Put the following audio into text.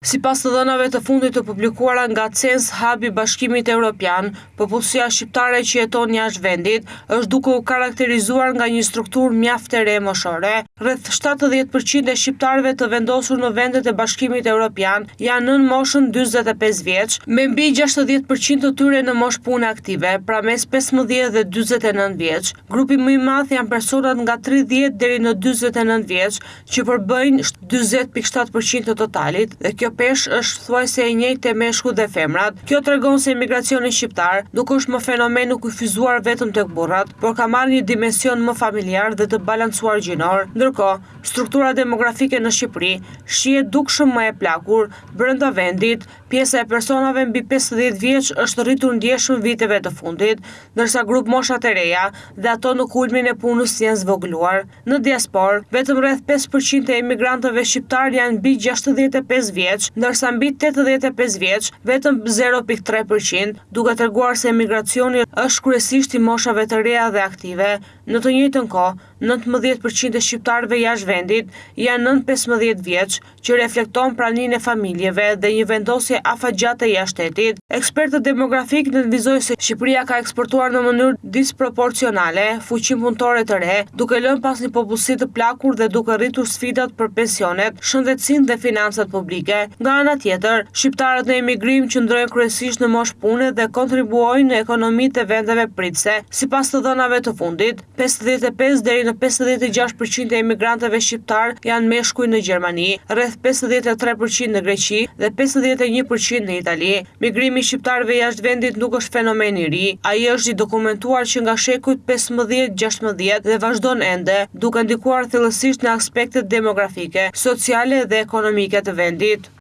Sipas të dhënave të fundit të publikuara nga Census Hub i Bashkimit Evropian, popullsia shqiptare që jeton jashtë vendit është duke u karakterizuar nga një strukturë mjaft e re moshore. Rreth 70% e shqiptarëve të vendosur në vendet e Bashkimit Evropian janë nën moshën 45 vjeç, me mbi 60% të tyre në moshë pune aktive, pra mes 15 dhe 49 vjeç. Grupi më i madh janë personat nga 30 deri në 49 vjeç, që përbëjnë 40.7% të totalit, dhe kjo peshë është thuajse e njëjtë me meshkujt dhe femrat. Kjo tregon se emigracioni shqiptar nuk është më fenomen i kufizuar vetëm tek burrat, por ka marrë një dimension më familjar dhe të balancuar gjinor. Ndërkohë, struktura demografike në Shqipëri shihet dukshëm më e plakur brenda vendit. Pjesa e personave mbi 50 vjeç është rritur ndjeshëm viteve të fundit, ndërsa grup moshat e reja dhe ato në kulmin e punës janë zvogëluar. Në diasporë, vetëm rreth 5% e emigrantëve shqiptar janë mbi 65 vjeç, ndërsa mbi 85 vjeç vetëm 0.3%, duke treguar se emigracioni është kryesisht i moshave të reja dhe aktive. Në të njëjtën kohë, 19% e shqiptarëve jashtë vendit janë nën 15 vjeç, që reflekton praninë e familjeve dhe një vendosje afatgjate jashtë shtetit. Ekspertët demografik nënvizojnë se Shqipëria ka eksportuar në mënyrë disproporcionale fuqinë punëtore të re, duke lënë pas një popullsi të plakur dhe duke rritur sfidat për pensionet, shëndetësinë dhe financat publike. Nga ana tjetër, shqiptarët në emigrim qëndrojnë kryesisht në moshë pune dhe kontribuojnë në ekonomitë e vendeve pritëse. Sipas të dhënave të fundit, 55 deri në 56% e emigrantëve shqiptar janë meshkuj në Gjermani, rreth 53% në Greqi dhe 51% në Itali. Migrimi i shqiptarëve jashtë vendit nuk është fenomen i ri, ai është i dokumentuar që nga shekujt 15-16 dhe vazhdon ende, duke ndikuar thellësisht në aspektet demografike, sociale dhe ekonomike të vendit.